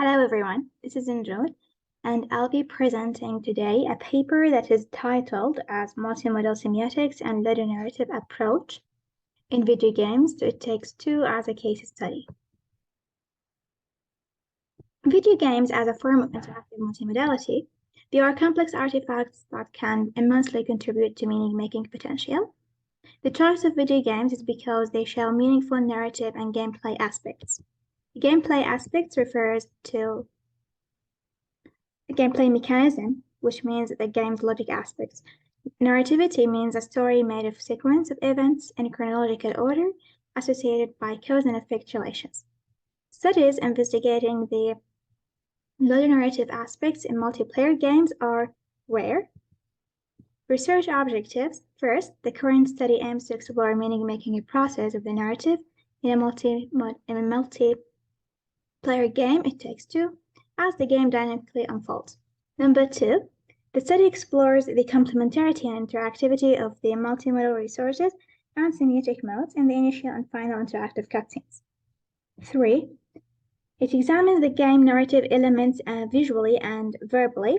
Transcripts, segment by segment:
Hello everyone, this is Njoud, and I'll be presenting today a paper that is titled as Multimodal Semiotics and Ludonarrative Approach in Video Games to It Takes Two as a Case Study. Video games as a form of interactive multimodality, they are complex artifacts that can immensely contribute to meaning-making potential. The choice of video games is because they show meaningful narrative and gameplay aspects. Gameplay aspects refers to the gameplay mechanism, which means the game's logic aspects. Narrativity means a story made of sequence of events in chronological order associated by cause and effect relations. Studies investigating the ludonarrative aspects in multiplayer games are rare. Research objectives. First, the current study aims to explore meaning-making process of the narrative in a multiplayer game, It Takes Two, as the game dynamically unfolds. Number two, the study explores the complementarity and interactivity of the multimodal resources and semiotic modes in the initial and final interactive cutscenes. Three, it examines the game narrative elements visually and verbally,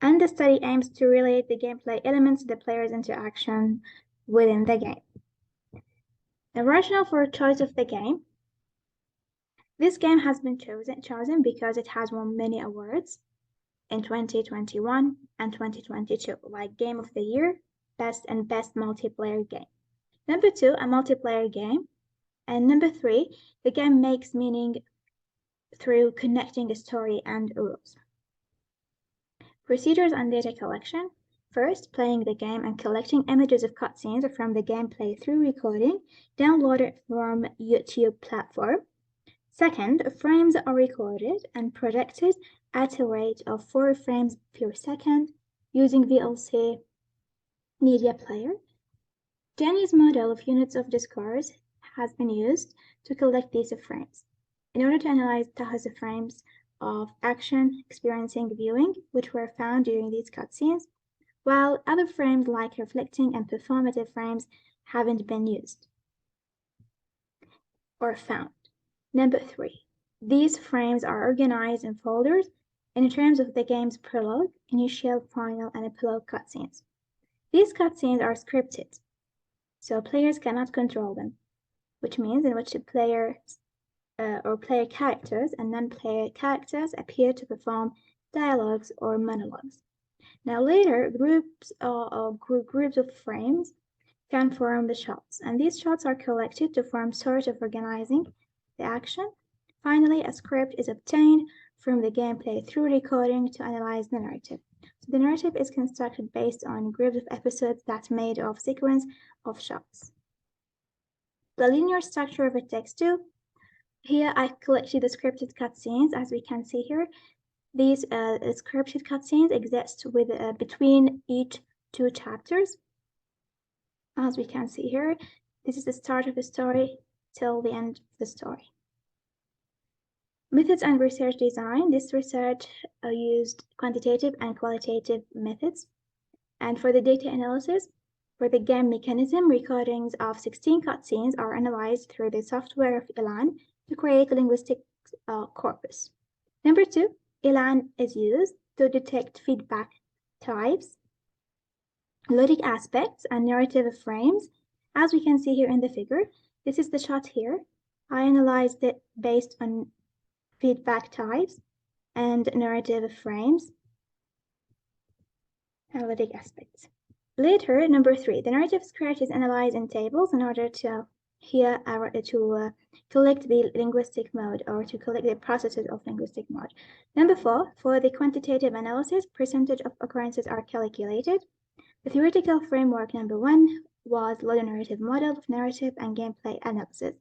and the study aims to relate the gameplay elements to the player's interaction within the game. The rationale for choice of the game. This game has been chosen because it has won many awards in 2021 and 2022, like Game of the Year, Best Multiplayer Game. Number two, a multiplayer game. And number three, the game makes meaning through connecting a story and rules. Procedures and data collection. First, playing the game and collecting images of cutscenes from the gameplay through recording, downloaded from YouTube platform. Second, frames are recorded and projected at a rate of 4 frames per second using VLC media player. Jenny's model of units of discourse has been used to collect these frames in order to analyze thousands of frames of action experiencing viewing, which were found during these cutscenes, while other frames like reflecting and performative frames haven't been used or found. Number three, these frames are organized in folders in terms of the game's prologue, initial, final, and epilogue cutscenes. These cutscenes are scripted, so players cannot control them, which means in which players or player characters and non-player characters appear to perform dialogues or monologues. Now later, groups of frames can form the shots, and these shots are collected to form sort of organizing the action. Finally, a script is obtained from the gameplay through recording to analyze the narrative. So the narrative is constructed based on groups of episodes that's made of sequence of shots. The linear structure of It Takes Two. Here I collected the scripted cutscenes, as we can see here. These scripted cutscenes exist with between each two chapters. As we can see here, this is the start of the story till the end of the story. Methods and research design. This research used quantitative and qualitative methods. And for the data analysis, for the game mechanism, recordings of 16 cutscenes are analyzed through the software of ELAN to create a linguistic corpus. Number two, ELAN is used to detect feedback types, logic aspects, and narrative frames. As we can see here in the figure, this is the shot here. I analyzed it based on feedback types and narrative frames and logic aspects. Later, number three, the narrative script is analyzed in tables in order to collect the linguistic mode or to collect the processes of linguistic mode. Number four, for the quantitative analysis, percentage of occurrences are calculated. The theoretical framework number one was ludonarrative model of narrative and gameplay analysis.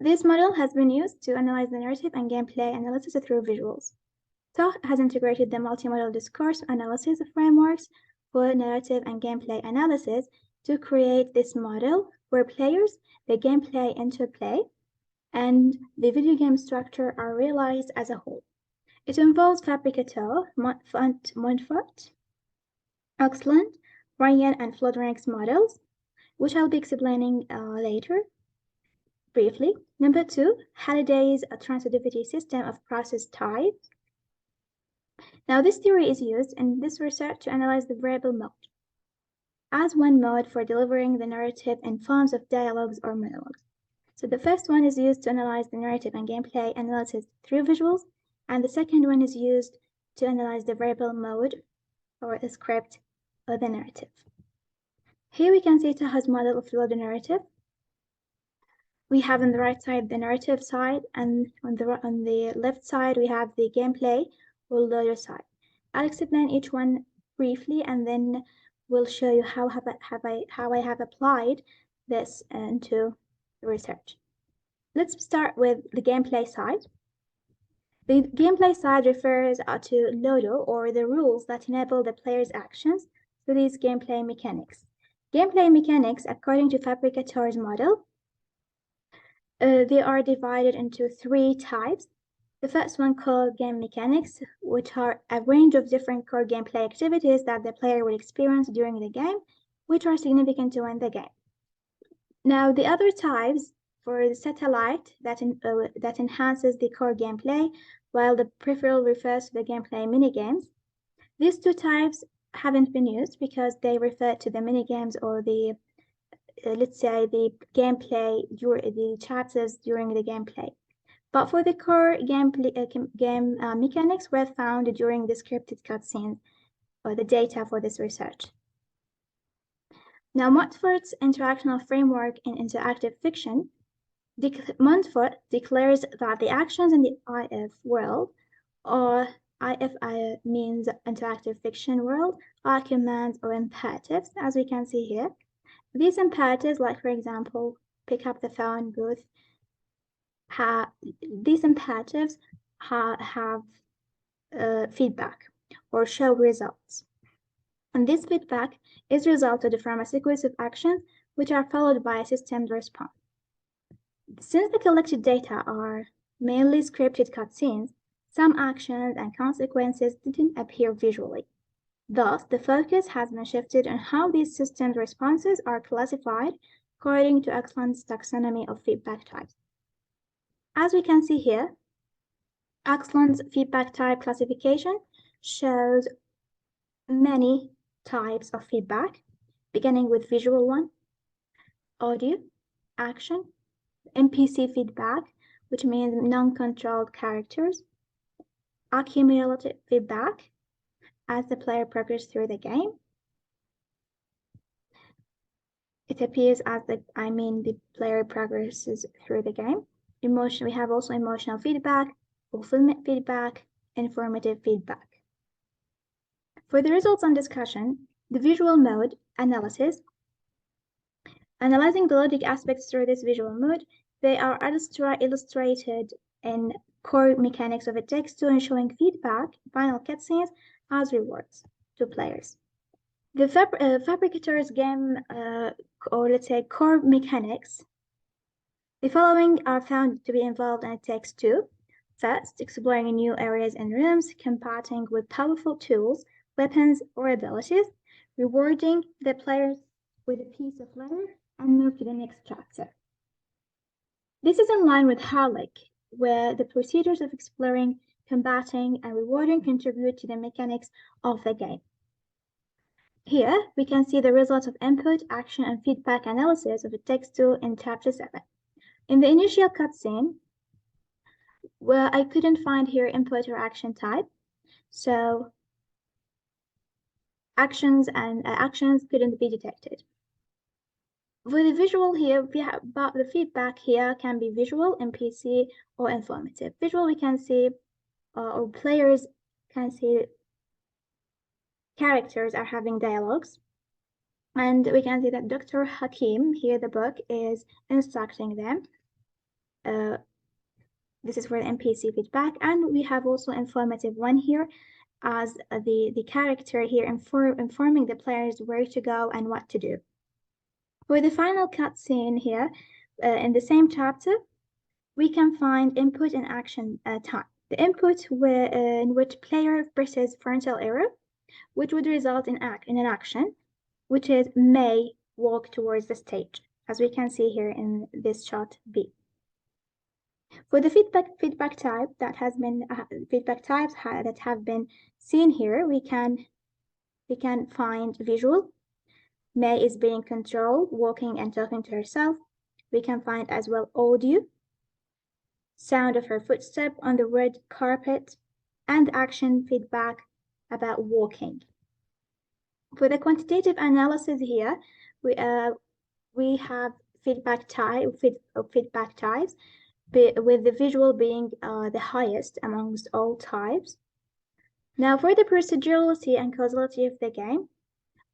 This model has been used to analyze the narrative and gameplay analysis through visuals. TOH has integrated the multimodal discourse analysis frameworks for narrative and gameplay analysis to create this model where players, the gameplay interplay, and the video game structure are realized as a whole. It involves Fabricator, Montfort, Oxland, Ryan, and Flodranks models, which I'll be explaining later. briefly. Number 2, Halliday's transitivity system of process types. Now, this theory is used in this research to analyze the variable mode as one mode for delivering the narrative in forms of dialogues or monologues. So the first one is used to analyze the narrative and gameplay analysis through visuals, and the second one is used to analyze the variable mode or the script or the narrative. Here we can see Taha's model of the narrative. We have on the right side the narrative side, and on the left side we have the gameplay or loader side. I'll explain each one briefly, and then we'll show you how I have applied this into the research. Let's start with the gameplay side. The gameplay side refers to loader, or the rules that enable the player's actions through these gameplay mechanics. Gameplay mechanics, according to Fabricator's model, they are divided into 3 types. The first one called game mechanics, which are a range of different core gameplay activities that the player will experience during the game, which are significant to win the game. Now, the other types for the satellite that enhances the core gameplay, while the peripheral refers to the gameplay minigames. These 2 types haven't been used because they refer to the minigames or the, let's say, the gameplay, the chapters during the gameplay. But for the core game mechanics were found during the scripted cutscenes or the data for this research. Now, Montfort's interactional framework in interactive fiction, Montfort declares that the actions in the IF world, or IF means interactive fiction world, are commands or imperatives, as we can see here. These imperatives, like for example, pick up the phone, booth, these imperatives have feedback or show results. And this feedback is resulted from a sequence of actions which are followed by a systemed response. Since the collected data are mainly scripted cutscenes, some actions and consequences didn't appear visually. Thus, the focus has been shifted on how these systemed responses are classified according to Axland's taxonomy of feedback types. As we can see here, Axland's feedback type classification shows many types of feedback, beginning with visual one, audio, action, NPC feedback, which means non-controlled characters, accumulative feedback as the player progresses through the game. It appears as the player progresses through the game. We have also emotional feedback, fulfillment feedback, informative feedback. For the results and discussion, the visual mode analysis. Analyzing the logic aspects through this visual mode, they are illustrated in core mechanics of a text to showing feedback, final cutscenes as rewards to players. The Fabricator's game, or let's say core mechanics, the following are found to be involved in text 2. First, exploring new areas and rooms, combating with powerful tools, weapons, or abilities, rewarding the players with a piece of letter, and move to the next chapter. This is in line with SFLIG, where the procedures of exploring, combating, and rewarding contribute to the mechanics of the game. Here, we can see the results of input, action, and feedback analysis of the text 2 in Chapter 7. In the initial cutscene, well, I couldn't find here input or action type, so actions couldn't be detected. For the visual here, but the feedback here can be visual, NPC, or informative. Visual, we can see, or players can see characters are having dialogues. And we can see that Dr. Hakim, here the book, is instructing them. This is for the NPC feedback. And we have also informative one here as the character here informing the players where to go and what to do. For the final cutscene here, in the same chapter, we can find input and action time. The input in which player presses frontal arrow, which would result in an action, which is may walk towards the stage, as we can see here in this shot B. For the feedback type that has been feedback types that have been seen here, we can find visual. May is being controlled, walking and talking to herself. We can find as well audio, sound of her footstep on the red carpet, and action feedback about walking. For the quantitative analysis here, we have feedback types, with the visual being the highest amongst all types. Now, for the procedurality and causality of the game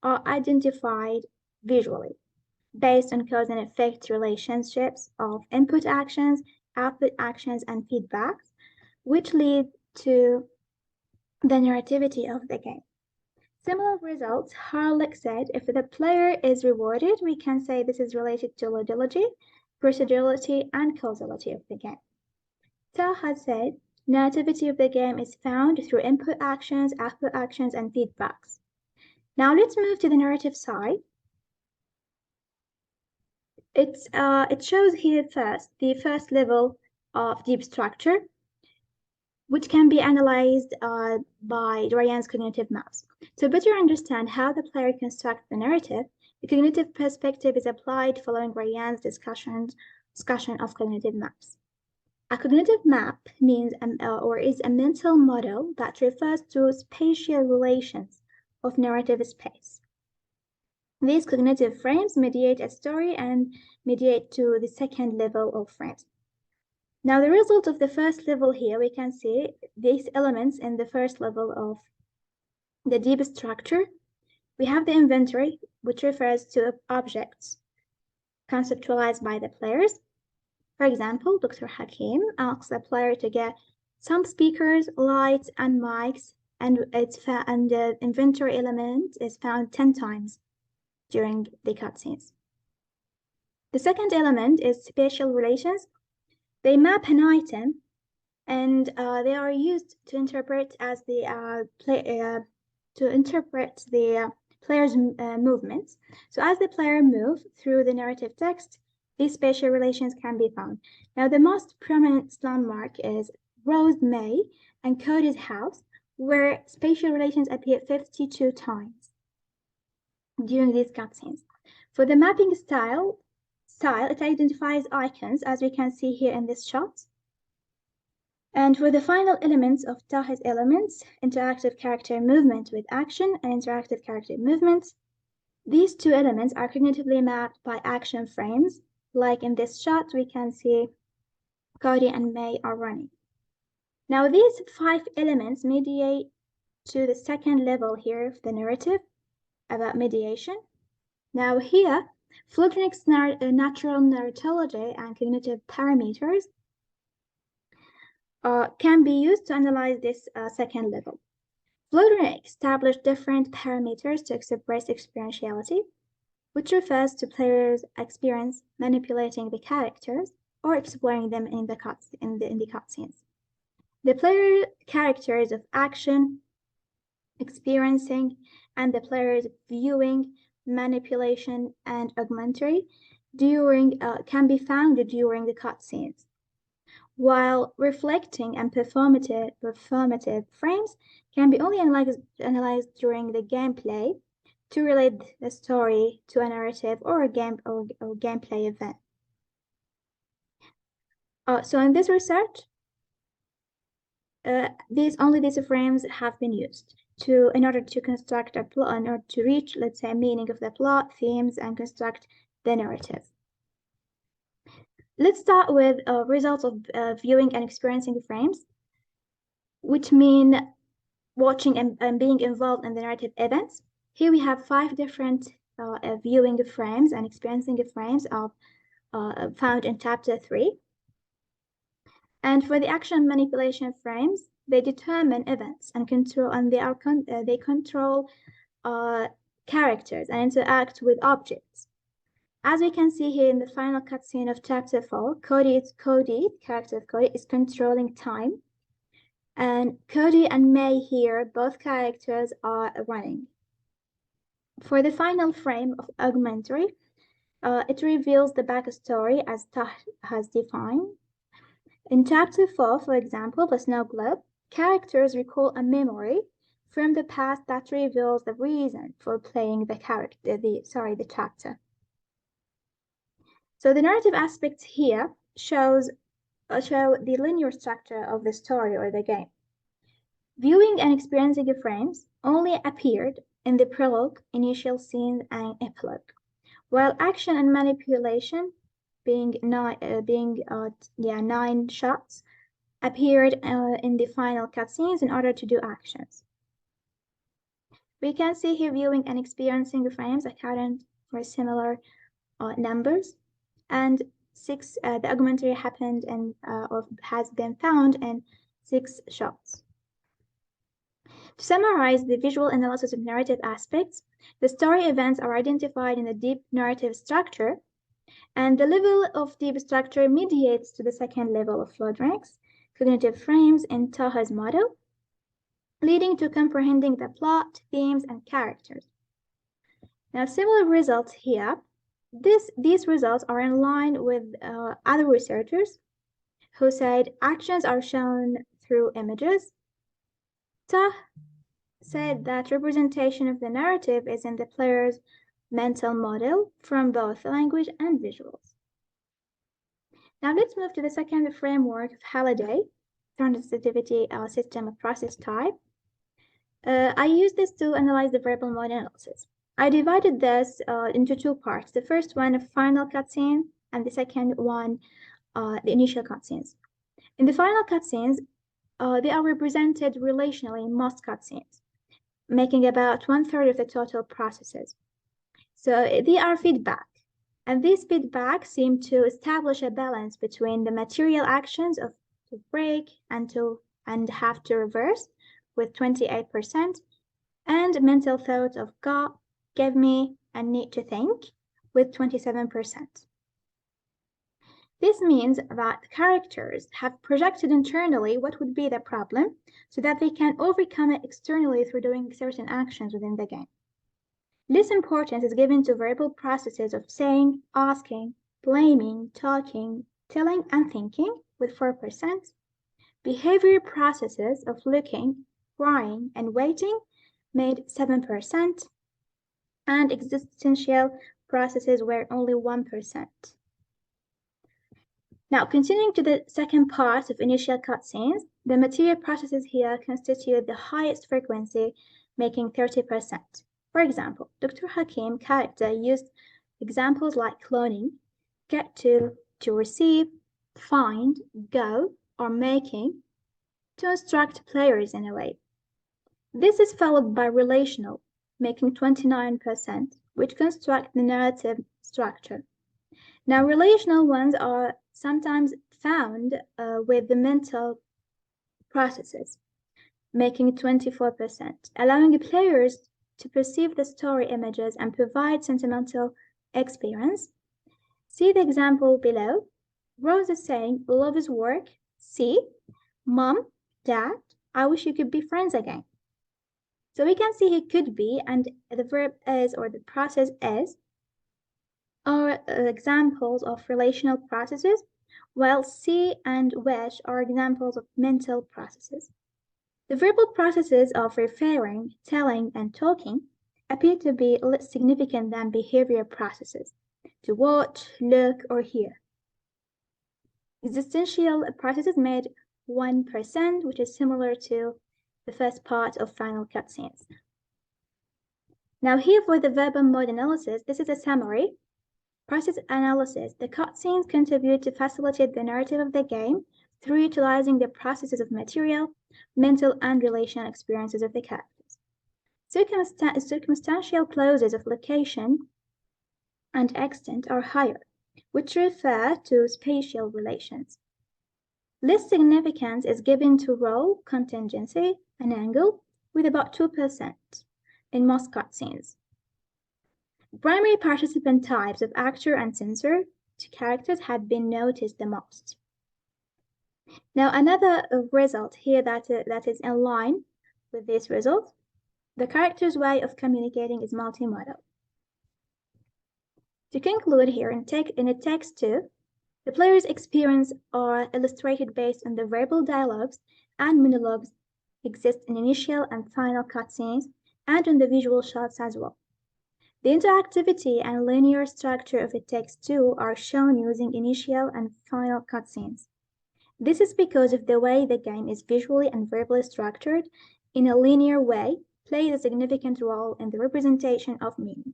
are identified visually, based on cause and effect relationships of input actions, output actions, and feedbacks, which lead to the narrativity of the game. Similar results, Harlech said, if the player is rewarded, we can say this is related to logicity, procedurality, and causality of the game. Taha said, narrativity of the game is found through input actions, output actions, and feedbacks. Now let's move to the narrative side. It shows here first the first level of deep structure, which can be analyzed by Ryan's cognitive maps. To better understand how the player constructs the narrative, the cognitive perspective is applied following Ryan's discussion of cognitive maps. A cognitive map means or is a mental model that refers to spatial relations of narrative space. These cognitive frames mediate a story and mediate to the second level of frames. Now, the result of the first level here, we can see these elements in the first level of the deep structure. We have the inventory, which refers to objects conceptualized by the players. For example, Dr. Hakim asks the player to get some speakers, lights, and mics, and the inventory element is found 10 times during the cutscenes. The second element is spatial relations. They map an item, and they are used to interpret as the player's movements. So as the player moves through the narrative text, these spatial relations can be found. Now, the most prominent landmark is Rose May and Cody's house, where spatial relations appear 52 times during these cutscenes. For the mapping style, it identifies icons, as we can see here in this shot. And for the final elements of Taha's elements, interactive character movement with action and interactive character movements, these two elements are cognitively mapped by action frames. Like in this shot, we can see Cody and May are running. Now, these 5 elements mediate to the second level here of the narrative about mediation. Now here, Flodnik's natural narratology and cognitive parameters can be used to analyze this second level. Flodnik established different parameters to express experientiality, which refers to players' experience manipulating the characters or exploring them in the cutscenes. The player characters of action, experiencing, and the player's viewing, manipulation, and augmentary can be found during the cutscenes, while reflecting and performative frames can be only analyzed during the gameplay to relate the story to a narrative or a gameplay event. So in this research, these frames have been used in order to construct a plot, in order to reach, let's say, meaning of the plot, themes, and construct the narrative. Let's start with results of viewing and experiencing frames, which mean watching and being involved in the narrative events. Here we have 5 different viewing frames and experiencing frames found in chapter 3. And for the action manipulation frames, they determine events and they control characters and interact with objects. As we can see here in the final cutscene of chapter 4, character of Cody, is controlling time. And Cody and May here, both characters are running. For the final frame of augmentary, it reveals the backstory as Tah has defined. In Chapter 4, for example, the snow globe, characters recall a memory from the past that reveals the reason for playing the chapter. So the narrative aspects here show the linear structure of the story or the game. Viewing and experiencing the frames only appeared in the prologue, initial scenes, and epilogue, while action and manipulation, being 9 shots, appeared in the final cutscenes in order to do actions. We can see here viewing and experiencing the frames account for similar numbers, and the augmentary happened or has been found in 6 shots. To summarize the visual analysis of narrative aspects, the story events are identified in the deep narrative structure, and the level of deep structure mediates to the second level of flood ranks, cognitive frames in Taha's model, leading to comprehending the plot, themes, and characters. Now, similar results here. These results are in line with other researchers who said actions are shown through images. Tah said that representation of the narrative is in the player's mental model from both language and visuals. Now let's move to the second framework of Halliday, transitivity system of process type. I use this to analyze the verbal mode analysis. I divided this into 2 parts. The first one, a final cutscene, and the second one, the initial cutscenes. In the final cutscenes, they are represented relationally in most cutscenes, making about 1/3 of the total processes. So they are feedback, and these feedback seem to establish a balance between the material actions of to break and have to reverse with 28%, and mental thoughts of got, give me, and need to think with 27%. This means that characters have projected internally what would be the problem so that they can overcome it externally through doing certain actions within the game. Less importance is given to verbal processes of saying, asking, blaming, talking, telling, and thinking with 4%, behavior processes of looking, crying, and waiting made 7%, and existential processes were only 1%. Now, continuing to the second part of initial cutscenes, the material processes here constitute the highest frequency, making 30%. For example, Dr. Hakim character used examples like cloning, get to receive, find, go, or making to instruct players in a way. This is followed by relational, making 29%, which construct the narrative structure. Now, relational ones are sometimes found with the mental processes, making 24%, allowing players to perceive the story images and provide sentimental experience. See the example below. Rose is saying, love is work. See, Mom, Dad, I wish you could be friends again. So we can see he could be, and the verb is or the process is are examples of relational processes, while see and wish are examples of mental processes. The verbal processes of referring, telling, and talking appear to be less significant than behavior processes, to watch, look, or hear. Existential processes made 1%, which is similar to the first part of final cutscenes. Now here for the verbal mode analysis, this is a summary. Process analysis. The cutscenes contribute to facilitate the narrative of the game through utilizing the processes of material, mental, and relational experiences of the characters. Circumstantial clauses of location and extent are higher, which refer to spatial relations. Less significance is given to role, contingency, and angle, with about 2% in most cutscenes. Primary participant types of actor and censor to characters had been noticed the most. Now, another result here that is in line with this result, the character's way of communicating is multimodal. To conclude here in a text 2, The player's experience are illustrated based on the verbal dialogues and monologues exist in initial and final cutscenes and on the visual shots as well. The interactivity and linear structure of It Takes Two are shown using initial and final cutscenes. This is because of the way the game is visually and verbally structured in a linear way plays a significant role in the representation of meaning.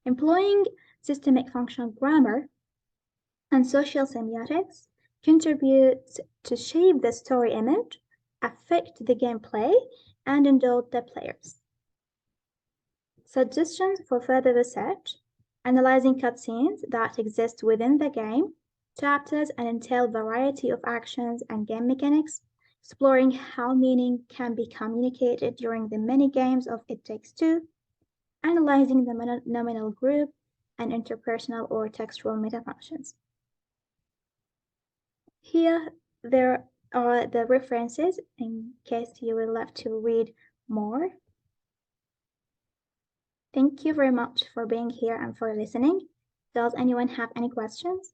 Employing systemic functional grammar and social semiotics contributes to shape the story image, affect the gameplay, and indulge the players. Suggestions for further research: analyzing cutscenes that exist within the game, chapters and entail variety of actions and game mechanics, exploring how meaning can be communicated during the mini games of It Takes Two, analyzing the nominal group and interpersonal or textual metafunctions. Here there are the references in case you would like to read more. Thank you very much for being here and for listening. Does anyone have any questions?